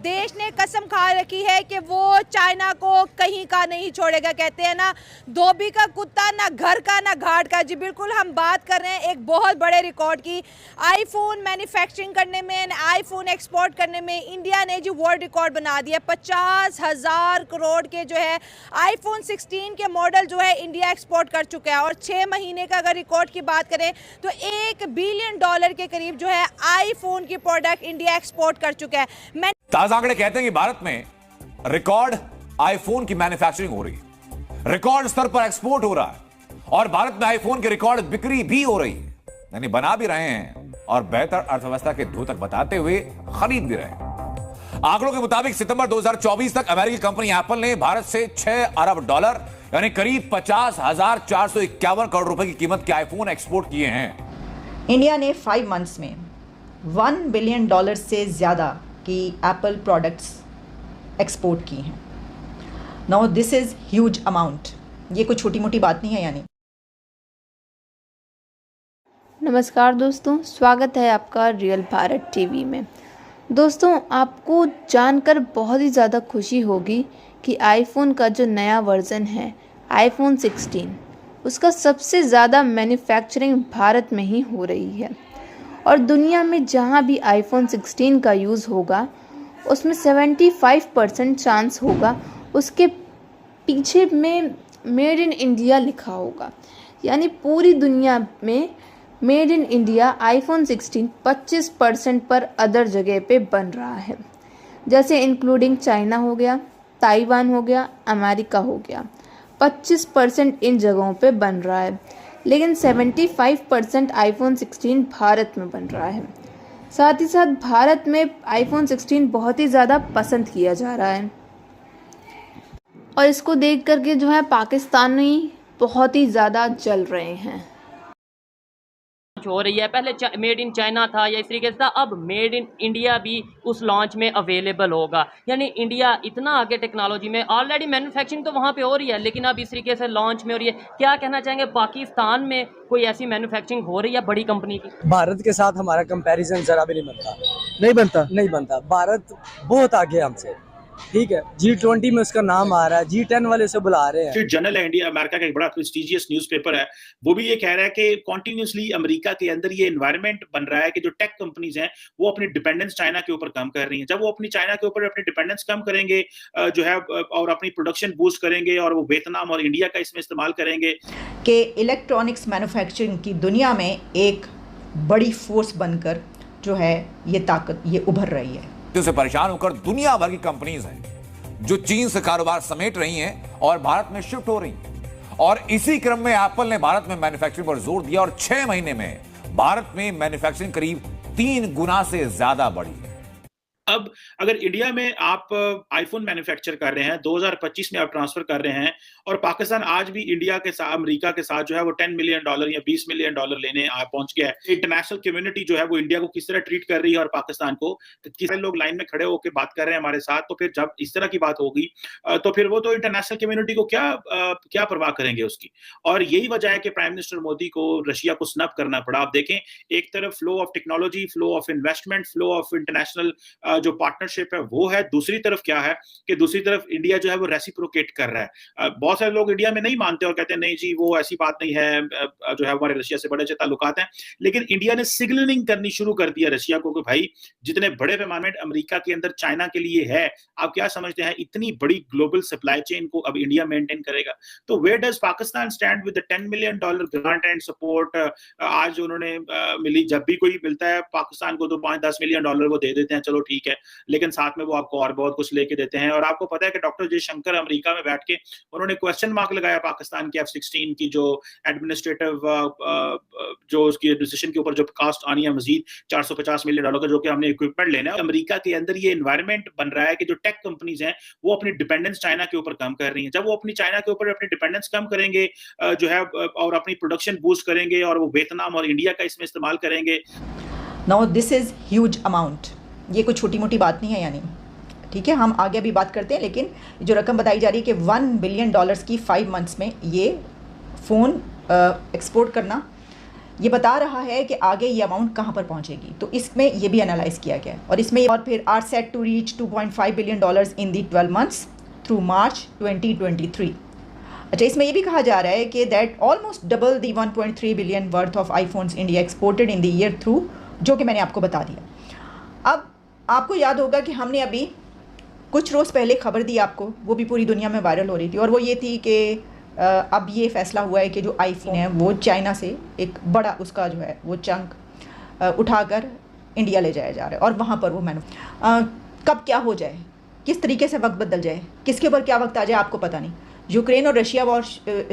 देश ने कसम खा रखी है कि वो चाइना को कहीं का नहीं छोड़ेगा। कहते हैं ना, धोबी का कुत्ता ना घर का ना घाट का। जी बिल्कुल, हम बात कर रहे हैं एक बहुत बड़े रिकॉर्ड की। आईफोन मैन्युफैक्चरिंग करने में, आईफोन एक्सपोर्ट करने में इंडिया ने जो वर्ल्ड रिकॉर्ड बना दिया। 50,000 करोड़ के जो है आईफोन 16 के मॉडल जो है इंडिया एक्सपोर्ट कर चुका है। और 6 महीने का अगर रिकॉर्ड की बात करें तो $1 बिलियन के करीब जो है आईफोन की प्रोडक्ट इंडिया एक्सपोर्ट कर चुका है। ताजा आंकड़े कहते हैं कि भारत में रिकॉर्ड आईफोन की मैन्युफैक्चरिंग हो रही है, रिकॉर्ड स्तर पर एक्सपोर्ट हो रहा है और भारत में आईफोन की रिकॉर्ड बिक्री भी हो रही है, यानी बना भी रहे हैं और बेहतर अर्थव्यवस्था के द्योतक बताते हुए खरीद भी रहे हैं। आंकड़ों के मुताबिक सितंबर 2024 तक अमेरिकी कंपनी एप्पल ने भारत से $6 अरब यानी करीब 50,451 करोड़ रुपए की कीमत के आईफोन एक्सपोर्ट किए हैं। इंडिया ने 5 मंथ्स में $1 बिलियन से ज़्यादा की एप्पल प्रोडक्ट्स एक्सपोर्ट की हैं। Now this is huge amount. ये कोई छोटी मोटी बात नहीं है। यानी नमस्कार दोस्तों, स्वागत है आपका रियल भारत टीवी में। दोस्तों, आपको जानकर बहुत ही ज़्यादा खुशी होगी कि आईफोन का जो नया वर्ज़न है आईफोन 16, उसका सबसे ज़्यादा मैन्युफैक्चरिंग भारत में ही हो रही है। और दुनिया में जहाँ भी आईफोन 16 का यूज़ होगा उसमें 75% चांस होगा उसके पीछे में मेड इन इंडिया लिखा होगा। यानी पूरी दुनिया में मेड इन इंडिया आईफोन 16 25% पर अदर जगह पे बन रहा है, जैसे इंक्लूडिंग चाइना हो गया, ताइवान हो गया, अमेरिका हो गया। 25% इन जगहों पे बन रहा है, लेकिन 75% आईफोन 16 भारत में बन रहा है। साथ ही साथ भारत में आईफोन 16 बहुत ही ज़्यादा पसंद किया जा रहा है और इसको देख करके जो है पाकिस्तानी बहुत ही ज़्यादा जल रहे हैं। हो रही है, पहले मेड इन चाइना था या इस तरीके से था, अब मेड इन इंडिया भी उस लॉन्च में अवेलेबल होगा। यानी इंडिया इतना आगे टेक्नोलॉजी में, ऑलरेडी मैन्युफैक्चरिंग तो वहाँ पे हो रही है लेकिन अब इस तरीके से लॉन्च में हो रही है। क्या कहना चाहेंगे, पाकिस्तान में कोई ऐसी मैन्युफैक्चरिंग हो रही है बड़ी कंपनी की? भारत के साथ हमारा कंपैरिजन जरा भी नहीं बनता। भारत बहुत आगे है हमसे, ठीक है। G20 में उसका नाम आ रहा है, G10 वाले से बुला रहे हैं। स्ट्रीट जर्नल है, इंडिया अमेरिका का एक बड़ा प्रेस्टिजियस न्यूज़पेपर है, वो भी ये कह रहा है कि कॉन्टिन्यूसली अमेरिका के अंदर ये एनवायरनमेंट बन रहा है कि जो टेक कंपनीज हैं वो अपनी डिपेंडेंस चाइना के ऊपर कम कर रही हैं। जब वो अपनी चाइना के ऊपर अपनी डिपेंडेंस कम करेंगे जो है और अपनी प्रोडक्शन बूस्ट करेंगे और वो वियतनाम और इंडिया का इसमें इस्तेमाल करेंगे कि इलेक्ट्रॉनिक्स मैन्युफैक्चरिंग की दुनिया में एक बड़ी फोर्स बनकर जो है ये ताकत ये उभर रही है। से परेशान होकर दुनिया भर की कंपनीज हैं जो चीन से कारोबार समेट रही हैं और भारत में शिफ्ट हो रही हैं। और इसी क्रम में एप्पल ने भारत में मैन्युफैक्चरिंग पर जोर दिया और 6 महीने में भारत में मैन्युफैक्चरिंग करीब 3 गुना से ज्यादा बढ़ी है। अब अगर इंडिया में आप आईफोन मैन्युफैक्चर कर रहे हैं, 2025 में आप ट्रांसफर कर रहे हैं और पाकिस्तान आज भी इंडिया के साथ, अमेरिका के साथ जो है वो $10 मिलियन या $20 मिलियन लेने पहुंच गया है। इंटरनेशनल कम्युनिटी जो है वो इंडिया को किस तरह ट्रीट कर रही है और पाकिस्तान को, किस तरह लोग लाइन में खड़े होकर बात कर रहे हैं हमारे साथ, तो फिर जब इस तरह की बात होगी तो फिर वो तो इंटरनेशनल कम्युनिटी को क्या परवाह करेंगे उसकी। और यही वजह है कि प्राइम मिनिस्टर मोदी को रशिया को स्नब करना पड़ा। आप देखें, एक तरफ flow of technology, flow of investment, flow of international जो पार्टनरशिप है वो है, दूसरी तरफ क्या है कि दूसरी तरफ इंडिया जो है वो रेसिप्रोकेट कर रहा है। बहुत सारे लोग इंडिया में नहीं मानते और कहते हैं नहीं जी वो ऐसी बात नहीं है, जो है हमारे रशिया से बड़े अच्छे ताल्लुकात हैं। लेकिन इंडिया ने सिग्नलिंग करनी शुरू कर दिया रशिया को कि भाई जितने बड़े पैमाने में अमेरिका के अंदर चाइना के लिए है, आप क्या समझते हैं इतनी बड़ी ग्लोबल सप्लाई चेन को अब इंडिया मेंटेन करेगा। तो where does Pakistan stand with the $10 million grant and support आज उन्होंने मिली। जब भी कोई मिलता है पाकिस्तान को तो $5-10 मिलियन वो दे देते हैं, चलो ठीक है, लेकिन साथ में वो आपको और बहुत कुछ लेके देते हैं। और आपको पता है कि डॉक्टर जयशंकर अमेरिका में बैठ के उन्होंने क्वेश्चन मार्क लगाया पाकिस्तान की F-16 की जो एडमिनिस्ट्रेटिव जो उसकी डिसीजन के ऊपर जो कास्ट आनी है मजीद $450 मिलियन का, जो कि हमने इक्विपमेंट लेना है। अमेरिका के अंदर ये एनवायरनमेंट बन रहा है कि जो टेक कंपनीज हैं वो अपनी डिपेंडेंस चाइना के ऊपर कम कर रही हैं। जब वो अपनी चाइना के ऊपर अपनी डिपेंडेंस कम करेंगे जो है और अपनी प्रोडक्शन बूस्ट करेंगे और वो वियतनाम और इंडिया का इसमें इस्तेमाल करेंगे। Now this is huge amount. ये कोई छोटी मोटी बात नहीं है। यानी ठीक है, हम आगे अभी बात करते हैं, लेकिन जो रकम बताई जा रही है कि $1 बिलियन की 5 मंथ्स में ये फ़ोन एक्सपोर्ट करना ये बता रहा है कि आगे ये अमाउंट कहाँ पर पहुँचेगी, तो इसमें ये भी एनालाइज किया गया है। और इसमें और फिर are set to reach $2.5 billion in the 12 months through March 2023। अच्छा, इसमें ये भी कहा जा रहा है कि that almost double the 1.3 billion worth of iPhones India exported in the year through, जो कि मैंने आपको बता दिया। अब आपको याद होगा कि हमने अभी कुछ रोज़ पहले खबर दी आपको, वो भी पूरी दुनिया में वायरल हो रही थी, और वो ये थी कि अब ये फैसला हुआ है कि जो आईफोन है वो चाइना से एक बड़ा उसका जो है वो चंक उठाकर इंडिया ले जाया जा रहा है, और वहाँ पर वो कब क्या हो जाए, किस तरीके से वक्त बदल जाए, किसके ऊपर क्या वक्त आ जाए, आपको पता नहीं। यूक्रेन और रशिया वॉर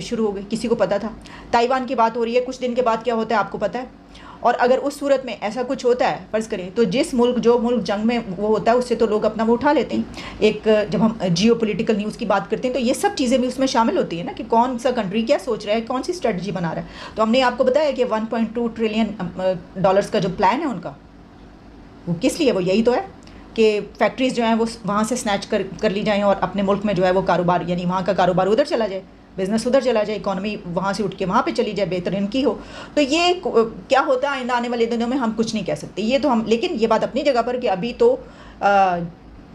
शुरू हो गई, किसी को पता था। ताइवान की बात हो रही है, कुछ दिन के बाद क्या होता है आपको पता है। और अगर उस सूरत में ऐसा कुछ होता है, फ़र्ज़ करें, तो जो मुल्क जंग में वो होता है उससे तो लोग अपना वो उठा लेते हैं। एक जब हम जियो पॉलिटिकल न्यूज़ की बात करते हैं तो ये सब चीज़ें भी उसमें शामिल होती है ना, कि कौन सा कंट्री क्या सोच रहा है, कौन सी स्ट्रेटजी बना रहा है। तो हमने आपको बताया कि $1.2 ट्रिलियन का जो प्लान है उनका, वो किस लिए, वो यही तो है कि फैक्ट्रीज़ जो हैं वो वहाँ से स्नैच कर ली जाएँ और अपने मुल्क में जो है वो कारोबार, यानी वहाँ का कारोबार उधर चला जाए, बिज़नेस उधर चला जाए, इकॉनमी वहाँ से उठ के वहाँ पे चली जाए, बेहतर इनकी हो। तो ये क्या होता है आइंदा आने वाले दिनों में हम कुछ नहीं कह सकते। ये तो हम, लेकिन ये बात अपनी जगह पर कि अभी तो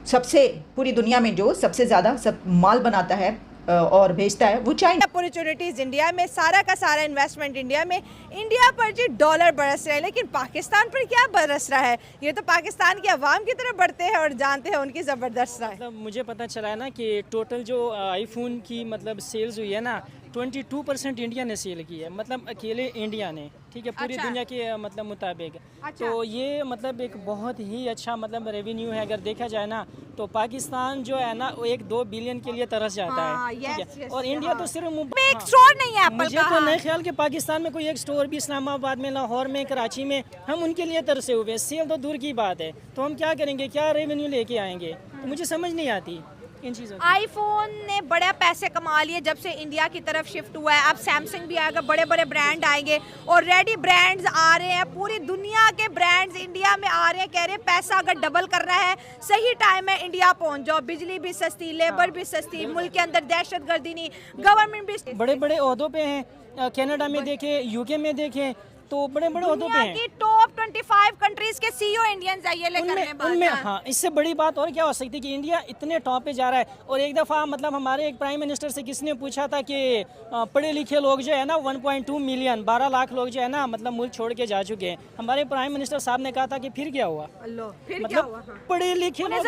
सबसे पूरी दुनिया में जो सबसे ज़्यादा सब माल बनाता है और भेजता है वो चाइना। अपॉर्चुनिटीज इंडिया में, सारा का सारा इन्वेस्टमेंट इंडिया में, इंडिया पर जी डॉलर बरस रहे हैं, लेकिन पाकिस्तान पर क्या बरस रहा है, ये तो पाकिस्तान की आवाम की तरफ बढ़ते हैं और जानते हैं उनकी ज़बरदस्त राय। मतलब मुझे पता चला है ना कि टोटल जो आईफोन की मतलब सेल्स हुई है ना, 22% इंडिया ने सेल की है, मतलब अकेले इंडिया ने, ठीक है, पूरी दुनिया के मतलब मुताबिक। तो ये मतलब एक बहुत ही अच्छा मतलब रेवेन्यू है। अगर देखा जाए ना तो पाकिस्तान जो है ना वो 1-2 बिलियन के लिए तरस जाता है, ठीक है, और इंडिया तो सिर्फ एक स्टोर नहीं है एप्पल मुझे का। तो नहीं ख्याल कि पाकिस्तान में कोई एक स्टोर भी, इस्लामाबाद में, लाहौर में, कराची में, हम उनके लिए तरसे हुए हैं। सेल तो दूर की बात है, तो हम क्या करेंगे, क्या रेवेन्यू लेके आएंगे, तो मुझे समझ नहीं आती इन चीज़ों की। आईफोन ने बड़े पैसे कमा लिए जब से इंडिया की तरफ शिफ्ट हुआ है। अब सैमसंग भी आएगा, बड़े बड़े ब्रांड आएंगे, और रेडी ब्रांड्स आ रहे हैं, पूरी दुनिया के ब्रांड्स इंडिया में आ रहे हैं। कह रहे हैं पैसा अगर डबल करना है, सही टाइम में इंडिया पहुंच जाओ, बिजली भी सस्ती, लेबर भी सस्ती, मुल्क के अंदर दहशतगर्दी नहीं, गवर्नमेंट भी बड़े बड़े ओहदों पे हैं, कनाडा में देखें, यूके में देखें, तो बड़े बड़े ओहदों पे हैं। टॉप 25 कंट्रीज के सीईओ इंडियंस है, ये उनमें हाँ, इससे बड़ी बात और क्या हो सकती है कि इंडिया इतने टॉप पे जा रहा है। और एक दफ़ा मतलब हमारे एक प्राइम मिनिस्टर से किसने पूछा था कि पढ़े लिखे लोग जो है ना 1.2 मिलियन 12 लाख लोग जो है ना मतलब मुल्क छोड़ के जा चुके हैं। हमारे प्राइम मिनिस्टर साहब ने कहा था कि फिर क्या हुआ, मतलब पढ़े लिखे लोग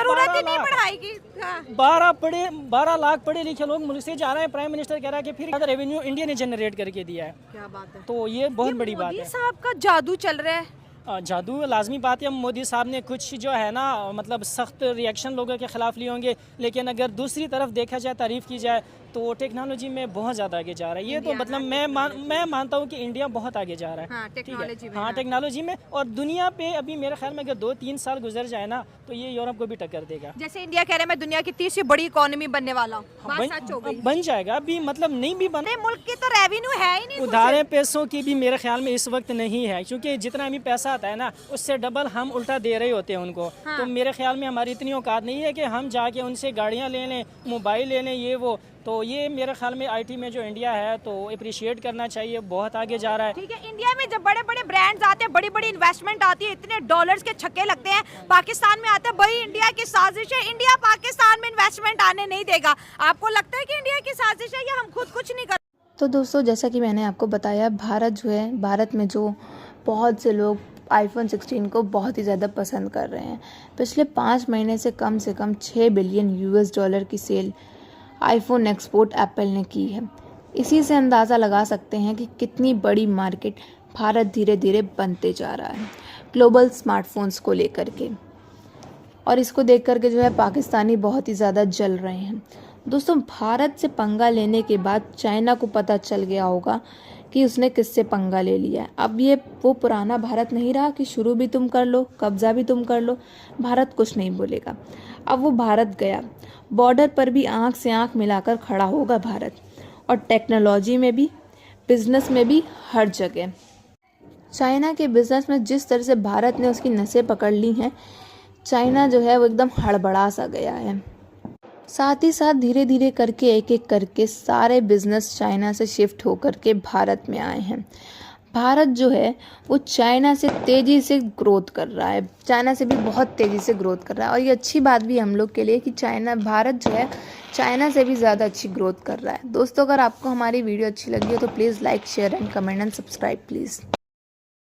12 लाख पढ़े लिखे लोग मुल्क से जा रहे हैं। प्राइम मिनिस्टर कह रहा है कि फिर रेवेन्यू इंडिया ने जनरेट करके दिया है। क्या बात है, तो ये बहुत बड़ी बात है। साहब का जादू चल रहा है। जादू लाजमी बात है। मोदी साहब ने कुछ जो है ना मतलब सख्त रिएक्शन लोगों के ख़िलाफ़ लिए होंगे, लेकिन अगर दूसरी तरफ देखा जाए, तारीफ़ की जाए, तो टेक्नोलॉजी में बहुत ज़्यादा आगे जा रहा है। ये तो मतलब मैं मानता हूँ कि इंडिया बहुत आगे जा रहा है। हाँ, टेक्नोलॉजी में, हाँ, टेक्नोलॉजी में। और दुनिया पे अभी मेरे ख्याल में अगर 2-3 साल गुजर जाए ना तो ये यूरोप को भी टक्कर देगा। जैसे इंडिया कह रहा है मैं दुनिया की तीसरी बड़ी इकोनॉमी बनने वाला हूँ, बन जाएगा। अभी मतलब नहीं भी बने, मुल्क की तो रेवेन्यू है ही नहीं, उधारे पैसों की भी मेरे ख्याल में इस वक्त नहीं है, क्योंकि जितना अभी पैसा आता है ना उससे डबल हम उल्टा दे रहे होते हैं उनको। तो मेरे ख्याल में हमारी इतनी औकात नहीं है कि हम जाके उनसे गाड़ियाँ ले लें, मोबाइल ले लें, ये वो। तो ये मेरे ख्याल में आईटी में जो इंडिया है तो अप्रिशिएट करना चाहिए, बहुत आगे जा रहा है। ठीक है, इंडिया में जब बड़े बड़े ब्रांड्स आते हैं, बड़ी बड़ी इन्वेस्टमेंट आती है, इतने डॉलर्स के छक्के लगते हैं, पाकिस्तान में आते हैं, भाई इंडिया की साजिश है, इंडिया पाकिस्तान में इन्वेस्टमेंट आने नहीं देगा। आपको लगता है कि इंडिया की साजिश है या हम खुद कुछ नहीं कर? तो दोस्तों, जैसा कि मैंने आपको बताया, भारत में जो बहुत से लोग आईफोन 16 को बहुत ही ज़्यादा पसंद कर रहे हैं। पिछले 5 महीने से कम 6 बिलियन US डॉलर की सेल आईफोन एक्सपोर्ट एप्पल ने की है। इसी से अंदाज़ा लगा सकते हैं कि कितनी बड़ी मार्केट भारत धीरे धीरे बनते जा रहा है ग्लोबल स्मार्टफोन्स को लेकर के। और इसको देख कर के जो है पाकिस्तानी बहुत ही ज़्यादा जल रहे हैं। दोस्तों, भारत से पंगा लेने के बाद चाइना को पता चल गया होगा कि उसने किससे पंगा ले लिया है। अब ये वो पुराना भारत नहीं रहा कि शुरू भी तुम कर लो, कब्ज़ा भी तुम कर लो, भारत कुछ नहीं बोलेगा। अब वो भारत गया, बॉर्डर पर भी आंख से आंख मिलाकर खड़ा होगा भारत, और टेक्नोलॉजी में भी, बिज़नेस में भी, हर जगह। चाइना के बिज़नेस में जिस तरह से भारत ने उसकी नसें पकड़ ली हैं, चाइना जो है वो एकदम हड़बड़ा सा गया है। साथ ही साथ धीरे धीरे करके एक एक करके सारे बिज़नेस चाइना से शिफ्ट होकर के भारत में आए हैं। भारत जो है वो चाइना से तेज़ी से ग्रोथ कर रहा है, चाइना से भी बहुत तेज़ी से ग्रोथ कर रहा है। और ये अच्छी बात भी हम लोग के लिए कि भारत जो है चाइना से भी ज़्यादा अच्छी ग्रोथ कर रहा है। दोस्तों, अगर आपको हमारी वीडियो अच्छी लगी हो तो please like, share and comment and subscribe please.